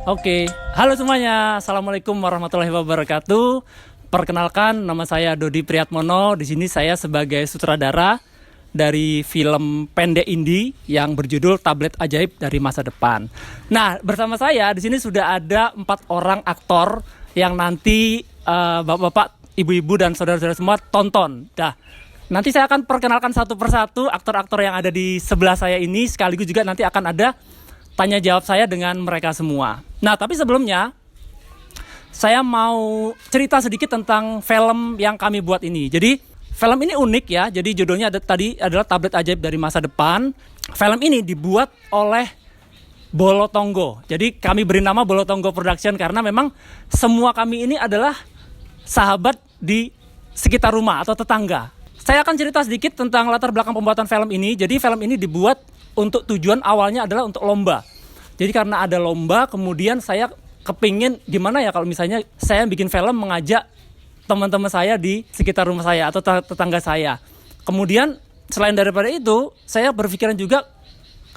Oke, halo semuanya. Assalamualaikum warahmatullahi wabarakatuh. Perkenalkan, nama saya Dodi Priatmono. Di sini saya sebagai sutradara dari film pendek indie yang berjudul Tablet Ajaib dari Masa Depan. Nah, bersama saya di sini sudah ada 4 orang aktor yang nanti bapak-bapak, ibu-ibu dan saudara-saudara semua tonton. Dah. Nanti saya akan perkenalkan satu persatu aktor-aktor yang ada di sebelah saya ini, sekaligus juga nanti akan ada tanya jawab saya dengan mereka semua. Nah, tapi sebelumnya saya mau cerita sedikit tentang film yang kami buat ini. Jadi, film ini unik ya. Jadi judulnya tadi adalah Tablet Ajaib dari Masa Depan. Film ini dibuat oleh Bolotonggo. Jadi kami beri nama Bolotonggo Production karena memang semua kami ini adalah sahabat di sekitar rumah atau tetangga. Saya akan cerita sedikit tentang latar belakang pembuatan film ini. Jadi film ini dibuat untuk tujuan awalnya adalah untuk lomba. Jadi karena ada lomba, kemudian saya kepingin gimana ya kalau misalnya saya bikin film mengajak teman-teman saya di sekitar rumah saya atau tetangga saya. Kemudian selain daripada itu, saya berpikiran juga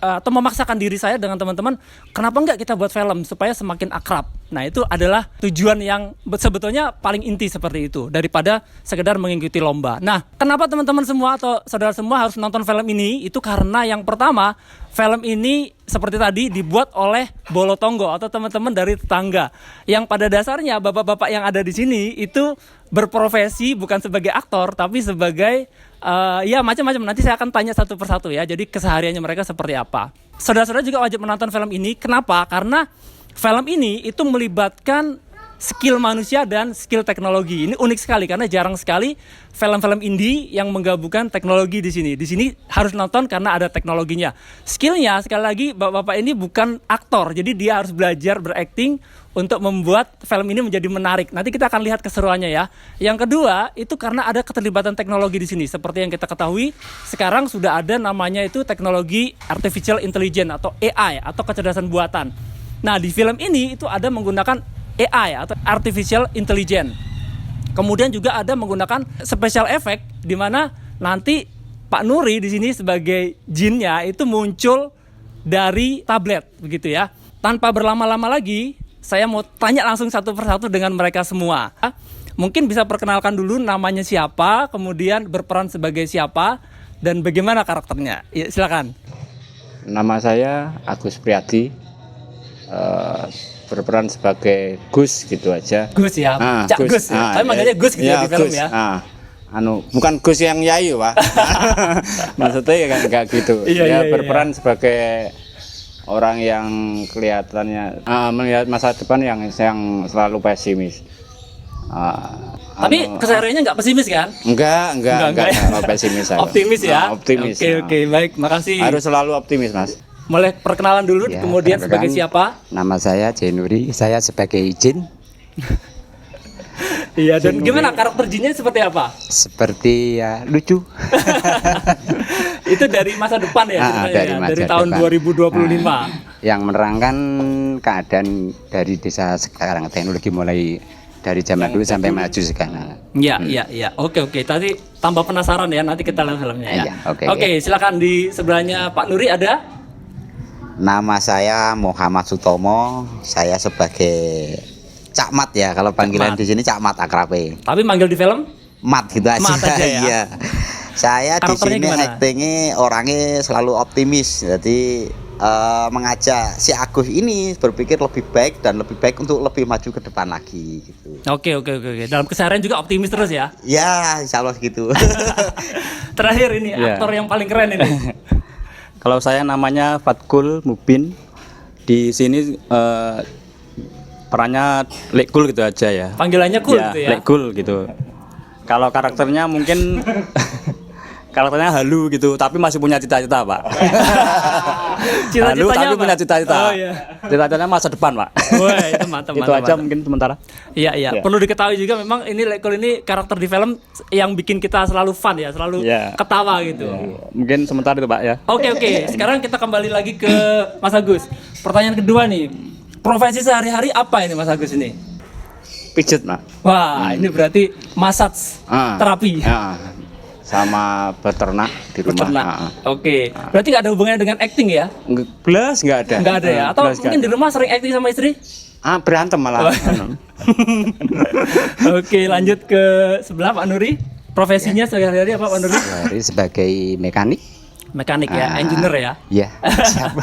atau memaksakan diri saya dengan teman-teman, kenapa enggak kita buat film supaya semakin akrab. Nah, itu adalah tujuan yang sebetulnya paling inti seperti itu daripada sekedar mengikuti lomba. Nah, kenapa teman-teman semua atau saudara semua harus nonton film ini? Itu karena yang pertama, film ini seperti tadi dibuat oleh Bolotonggo atau teman-teman dari tetangga yang pada dasarnya bapak-bapak yang ada di sini itu berprofesi bukan sebagai aktor tapi sebagai ya macam-macam. Nanti saya akan tanya satu persatu ya. Jadi kesehariannya mereka seperti apa. Saudara-saudara juga wajib menonton film ini. Kenapa? Karena film ini itu melibatkan skill manusia dan skill teknologi. Ini unik sekali karena jarang sekali film-film indie yang menggabungkan teknologi di sini. Di sini harus nonton karena ada teknologinya. Skillnya sekali lagi bapak-bapak ini bukan aktor, jadi dia harus belajar berakting untuk membuat film ini menjadi menarik. Nanti kita akan lihat keseruannya ya. Yang kedua itu karena ada keterlibatan teknologi di sini. Seperti yang kita ketahui sekarang sudah ada namanya itu teknologi artificial intelligence atau AI atau kecerdasan buatan. Nah di film ini itu ada menggunakan AI atau Artificial Intelligence. Kemudian juga ada menggunakan special effect di mana nanti Pak Nuri di sini sebagai jinnya itu muncul dari tablet begitu ya. Tanpa berlama-lama lagi, saya mau tanya langsung satu persatu dengan mereka semua. Mungkin bisa perkenalkan dulu namanya siapa, kemudian berperan sebagai siapa dan bagaimana karakternya. Ya, silakan. Nama saya Agus Priyadi. Berperan sebagai Gus gitu aja. Gus ya, Cak Gus. Tapi manggilnya Gus gitu ya, di film Gus. ya. Bukan Gus yang Yayu, Pak. Maksudnya ya kan enggak gitu. Iya, berperan sebagai orang yang kelihatannya melihat masa depan yang selalu pesimis. Tapi kesehariannya nggak pesimis kan? Enggak pesimis. Optimis ya. Optimis. Oke, baik, makasih. Harus selalu optimis, Mas. Mulai perkenalan dulu, Ya, kemudian sebagai siapa? Nama saya Jenuri, saya sebagai Jin. Iya, dan gimana karakter jinnya seperti apa? Seperti ya lucu. Itu dari masa depan ya ceritanya, dari tahun depan. 2025. Yang menerangkan keadaan dari desa sekarang, teknologi mulai dari zaman dulu sampai maju sekarang. Iya. Oke. Tadi tambah penasaran ya, nanti kita lihat filmnya ya. Iya, Oke, silakan di sebelahnya Pak Nuri ada. Nama saya Muhammad Sutomo, saya sebagai Cak Mat ya, kalau panggilan di sini Cak Mat akrabe. Tapi manggil di film? Mat gitu aja. Mat aja ya. Iya. Saya di sini aktingnya orangnya selalu optimis, jadi mengajak si Agus ini berpikir lebih baik dan lebih baik untuk lebih maju ke depan lagi gitu. Oke. Dalam keseharian juga optimis terus ya? Ya, insya Allah gitu. Terakhir ini aktor yang paling keren ini. Kalau saya namanya Fatkul Mubin. Di sini perannya Lekul gitu aja ya. Panggilannya Kul ya, gitu ya. Lekul gitu. Kalau karakternya mungkin karakternya halu gitu, tapi masih punya cita-cita, Pak. Cita-citanya halu tapi apa? punya cita-cita. Oh iya. Cita-citanya masa depan, Pak. Wah, itu mantap. Itu aja mungkin sementara. Iya. Perlu diketahui juga memang ini Lekul ini karakter di film yang bikin kita selalu fun ya, selalu ketawa gitu. Mungkin sementara itu, Pak ya. Oke. Sekarang kita kembali lagi ke Mas Agus. Pertanyaan kedua nih. Profesi sehari-hari apa ini Mas Agus ini? Pijet, Pak. Wah, ini berarti massage terapi. sama beternak di rumah. Beternak. Oke. Berarti nggak ada hubungannya dengan acting ya? Belas nggak ada. Nggak ada ya? Atau Belas nggak mungkin ada. di rumah sering acting sama istri? Berantem malah. Oke, lanjut ke sebelah Pak Nuri. Profesinya sehari-hari apa Pak Nuri? Dari sebagai mekanik. Mekanik ya, engineer ya. Ya, siap.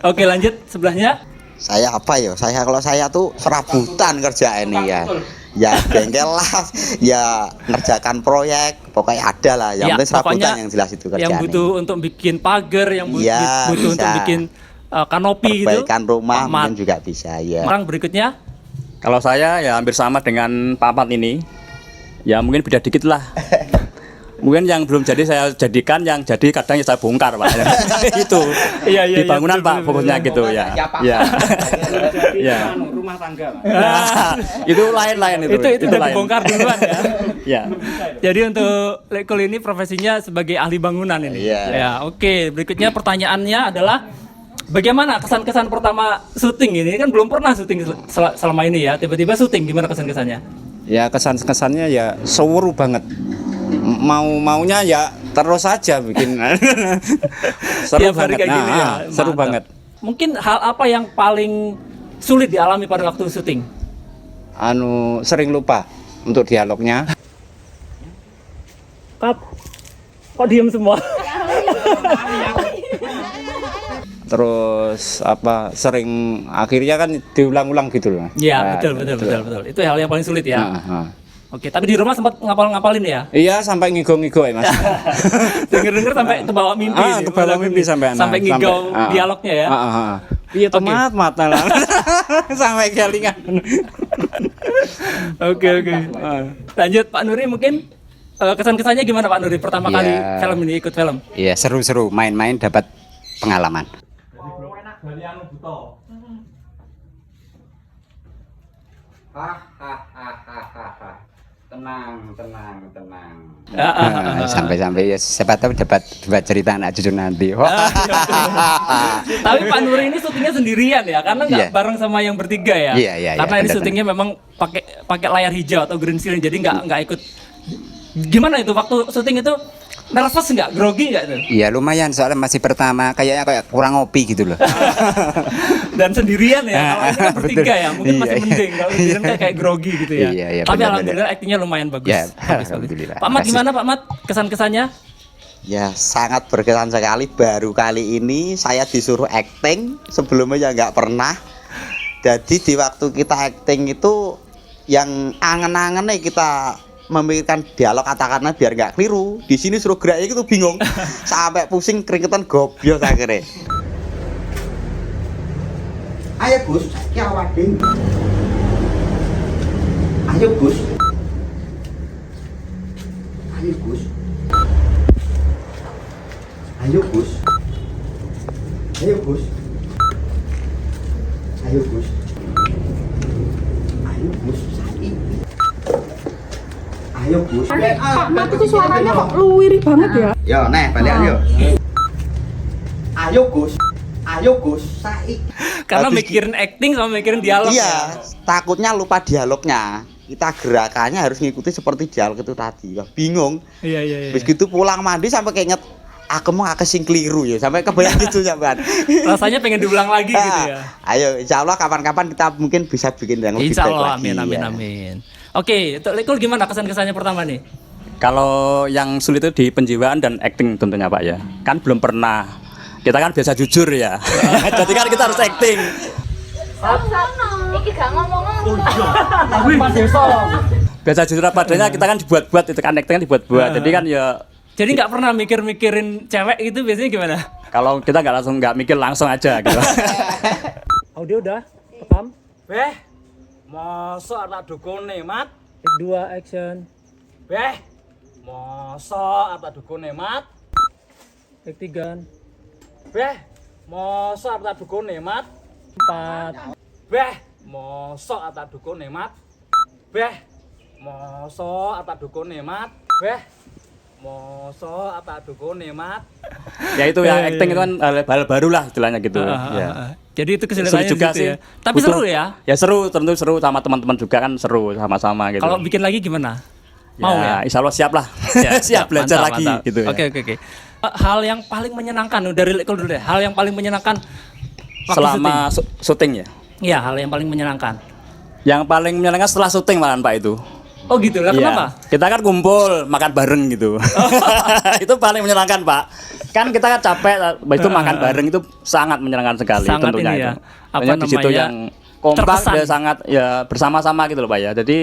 Oke, lanjut sebelahnya. Saya apa ya? Kalau saya tuh serabutan kerjaan ini ya. Ya bengkel lah, ya ngerjakan proyek, pokoknya ada lah. Yang penting serabutan pokoknya yang jelas itu kerjaan. yang butuh untuk bikin pagar, yang butuh, Iya, butuh untuk bisa. bikin kanopi gitu. Perbaikan rumah Pak Mat. mungkin juga bisa ya. Orang berikutnya. Kalau saya ya hampir sama dengan Pak Mat ini. Ya mungkin beda dikit lah. Mungkin yang belum jadi saya jadikan, yang jadi kadang ya saya bongkar Pak. Itu Iya, iya, di bangunan iya, Pak, betul, fokusnya gitu ya. Ya. Ya. Rumah tangga. Itu lain-lain itu. Itu udah lain. dibongkar duluan ya. Ya. Jadi untuk Lekul ini profesinya sebagai ahli bangunan ini. Iya. Ya, oke. Berikutnya pertanyaannya adalah bagaimana kesan-kesan pertama syuting ini? Kan belum pernah syuting selama ini ya. Tiba-tiba syuting, gimana kesan-kesannya? Ya kesannya ya seru banget. Maunya ya terus aja bikin. Seru Tiap hari banget. kayak gini ya. Seru Mantap. banget. Mungkin hal apa yang paling sulit dialami pada waktu syuting? Sering lupa untuk dialognya. Kok diem semua? Terus sering akhirnya kan diulang-ulang gitu loh. Iya, Nah, betul. Itu hal yang paling sulit ya. Nah. Oke, tapi di rumah sempat ngapal-ngapalin ya? Iya sampai ngigo-ngigo ya Mas. Denger-denger sampai kebawa mimpi. nih, kebawa mimpi sampai sampai ngigau dialognya ya. Iya tomat mata lah. Sampai kelingan. Oke. Lanjut Pak Nuri mungkin kesan-kesannya gimana Pak Nuri pertama Iya. kali film ini ikut film? Iya, seru-seru, main-main dapat pengalaman. Tenang. Sampai-sampai ya siapa tahu dapat cerita anak cucu nanti. Tapi Pak Nuri ini syutingnya sendirian ya, karena nggak Iya. bareng sama yang bertiga ya. Iya, Karena ini benar. syutingnya memang pakai layar hijau atau green screen, jadi nggak ikut. Gimana itu waktu syuting itu nervous nggak, grogi nggak tuh? Iya, lumayan soalnya masih pertama, kayaknya kayak kurang ngopi gitu loh. Dan sendirian ya, kalau ini kan bertiga Betul. ya, mungkin masih Iya. mending. Kalau sendirian kayak grogi gitu ya. Iya, Tapi benar-benar. alhamdulillah aktingnya lumayan bagus. Ya, Bagus. alhamdulillah. Pak Mat Makasih. gimana Pak Mat kesan-kesannya? Ya sangat berkesan sekali. Baru kali ini saya disuruh acting, sebelumnya ya nggak pernah. Jadi di waktu kita acting itu yang angen-angennya kita memikirkan dialog kata-katanya biar nggak keliru. Di sini suruh geraknya itu bingung, sampai pusing keringetan gobios akhirnya. Ayo Gus, saiki awake. Ayo Gus. Ayo Gus. Ayo Gus. Ayo Gus. Ayo Gus. Ayo Gus. Saiki. Ayo Gus. Pak Mat itu suaranya kok luwiri banget ya? Yo, nih balikan yo. Ayo Gus. Ayo Gus, saiki. Karena Habis mikirin acting sama mikirin dialog Iya, ya. takutnya lupa dialognya. Kita gerakannya harus ngikuti seperti dialog itu tadi. Wah, bingung. Iya. Habis gitu pulang mandi sampai keinget aku mau sing keliru ya, sampai kebayang gitu sampean. Rasanya pengen diulang lagi gitu ya. Ayo, insya Allah kapan-kapan kita mungkin bisa bikin yang lebih Insya baik Allah, lagi. amin. ya. Oke, untuk Lekul gimana kesan-kesannya pertama nih? Kalau yang sulit itu di penjiwaan dan acting tentunya Pak ya. Kan belum pernah. Kita kan biasa jujur ya. Jadi kan kita harus acting. Iki gak ngomong-ngomong. Biasa jujur apa adanya, kita kan dibuat-buat, itu kan acting kan dibuat-buat. Jadi kan ya Jadi nggak pernah mikir-mikirin cewek itu biasanya gimana? kalau kita nggak mikir langsung aja gitu. Audio udah, rekam, Beh, masa anak dukune mat? take 2, action, Beh, masa anak dukune mat? take 3, Beh, masa anak dukune mat? 4, Beh, masa anak dukune mat? Beh, masa anak dukune mat? Beh, masa anak dukune mat? Ya itu yang acting itu kan hal baru lah istilahnya gitu. Ya. Jadi itu Sulit kesulitannya juga gitu sih. ya. Tapi Butuh- seru ya. Ya seru, tentu seru sama teman-teman juga kan seru sama-sama gitu. Kalau bikin lagi gimana? Mau ya? Insya Allah siap lah. Ya, siap belajar mantap, lagi mantap. gitu ya. Oke. Hal yang paling menyenangkan dari Lekul dulu deh. Hal yang paling menyenangkan waktu Selama syuting ya. Iya, hal yang paling menyenangkan. Yang paling menyenangkan setelah syuting malahan Pak itu. Oh gitu lah, Iya. kenapa? Kita kan kumpul makan bareng gitu. Itu paling menyenangkan Pak. Kan kita kan capek, habis itu makan bareng itu sangat menyenangkan sekali Sangat tentunya ini ya, itu. apa Tentunya di situ namanya, yang kompak terkesan. dan sangat ya bersama-sama gitu loh Pak ya. Jadi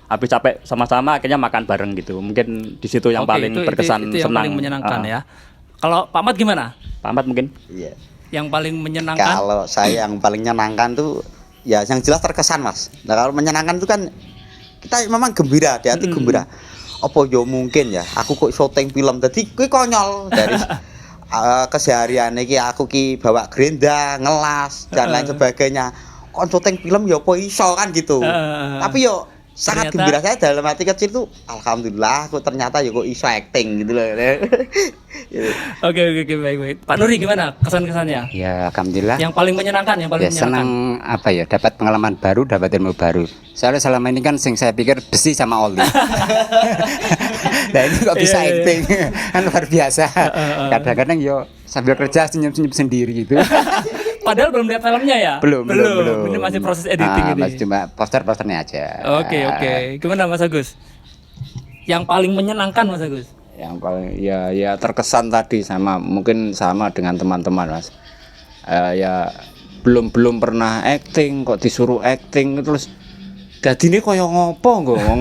habis capek sama-sama akhirnya makan bareng gitu. Mungkin di situ yang Oke, paling berkesan itu yang senang. paling menyenangkan ya. Kalau Pak Mat gimana? Pak Ahmad mungkin. Iya. Yang paling menyenangkan? Kalau saya yang paling menyenangkan tuh ya yang jelas terkesan Mas. Nah kalau menyenangkan itu kan kita memang gembira, di hati gembira. Apa yo mungkin ya, aku kok syuting film tadi kuwi konyol dari keseharian iki aku ki bawa gerinda, ngelas dan lain sebagainya. Kok syuting film ya apa iso kan gitu. Tapi yo sangat Ternyata- gembira saya dalam hati kecil tuh alhamdulillah aku ternyata ya kok iso acting gitu loh. Oke, baik. Pak Nuri gimana kesan-kesannya? Ya alhamdulillah. Yang paling menyenangkan, yang paling Ya senang menyenangkan. apa ya, dapat pengalaman baru, dapat ilmu baru. Soalnya selama ini kan sing saya pikir besi sama oli. Nah ini kok bisa Iya. acting kan luar biasa. Kadang-kadang yo sambil kerja senyum-senyum sendiri gitu. Padahal belum lihat filmnya ya? belum. Ini masih proses editing ini. Masih cuma poster-posternya aja. Oke. Gimana Mas Agus? Yang paling menyenangkan Mas Agus? Yang paling ya terkesan tadi sama mungkin sama dengan teman-teman Mas. Ya belum pernah acting kok disuruh acting terus dadine kaya ngopo nggo wong.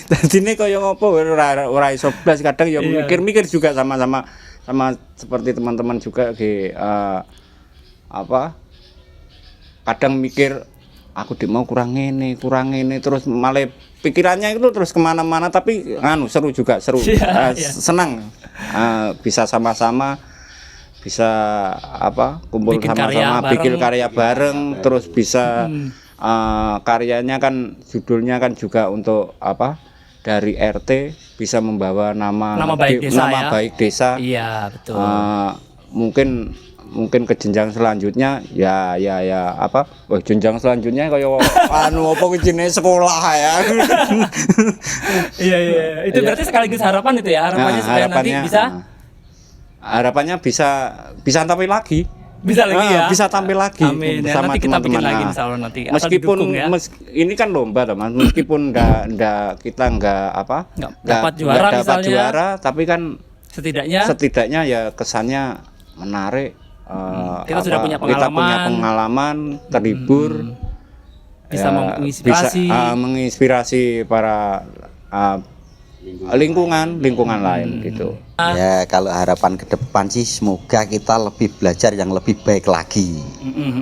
Dadine kaya ngopo ora iso blas kadang ya Iya. mikir-mikir juga sama seperti teman-teman juga kadang mikir aku mau kurang ini terus malah pikirannya itu terus kemana-mana tapi seru Iya. senang bisa sama-sama bisa kumpul Bikin karya sama-sama bareng. bikin karya bareng terus bisa karyanya kan judulnya kan juga untuk dari RT bisa membawa nama baik desa ya. baik desa. Iya, betul. Mungkin ke jenjang selanjutnya jenjang selanjutnya kayak apa jenenge sekolah ya. Iya. Itu berarti sekaligus harapan itu ya, harapannya supaya nanti harapannya bisa tampil lagi. bisa lagi ya. Bisa tampil lagi. Amin. Ya, Sama nanti kita bikin teman-teman. lagi Nah, insya Allah nanti. Asal Meskipun didukung ya. ini kan lomba teman, meskipun kita nggak dapat juara dapat misalnya. juara, tapi kan setidaknya ya kesannya menarik. kita sudah punya kita punya pengalaman. pengalaman, terhibur, Bisa ya, menginspirasi. menginspirasi para lingkungan lain gitu. Ya kalau harapan ke depan sih semoga kita lebih belajar yang lebih baik lagi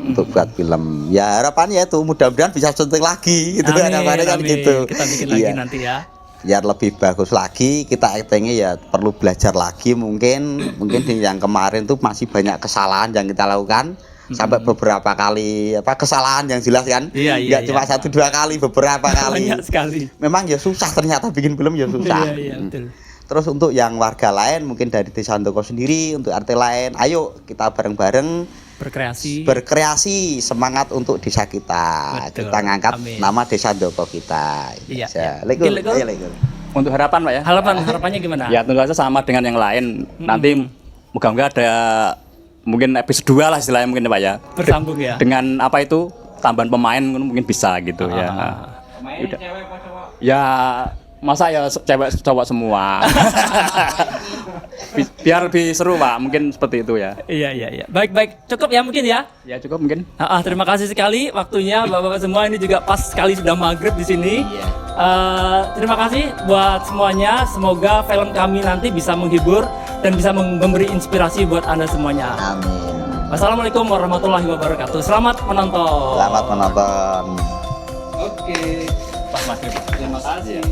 untuk buat film. Ya harapannya itu mudah-mudahan bisa syuting lagi gitu harapannya kan amin. gitu. Kita bikin lagi Iya. nanti ya. Biar lebih bagus lagi kita actingnya ya perlu belajar lagi mungkin di yang kemarin tuh masih banyak kesalahan yang kita lakukan sampai beberapa kali kesalahan yang jelas kan Iya, nggak cuma 1-2 kali beberapa kali Banyak sekali. memang ya susah ternyata bikin film ya susah. Iya, betul. Terus untuk yang warga lain mungkin dari Desa Handoko sendiri untuk RT lain ayo kita bareng-bareng berkreasi semangat untuk desa kita. Betul. Kita ngangkat Amin. nama Desa Handoko kita. Iya, Ya. iya. Lekul, Lekul. ayo, Lekul. Untuk harapan Pak ya. Harapannya gimana? Ya tentu saja sama dengan yang lain. Nanti moga-moga ada mungkin episode 2 lah istilahnya mungkin Pak ya. Bersambung ya. Dengan apa itu tambahan pemain mungkin bisa gitu ya. Udah. Ya masa ya cewek cowok semua. Biar lebih seru Pak, mungkin seperti itu ya. Iya. Baik. Cukup ya mungkin ya. Ya cukup mungkin. Terima kasih sekali waktunya Bapak-bapak semua, ini juga pas sekali sudah maghrib di sini. Terima kasih buat semuanya. Semoga film kami nanti bisa menghibur dan bisa memberi inspirasi buat Anda semuanya. Amin. Wassalamualaikum warahmatullahi wabarakatuh. Selamat menonton. Selamat menonton. Oke. Pas maghrib. Terima kasih.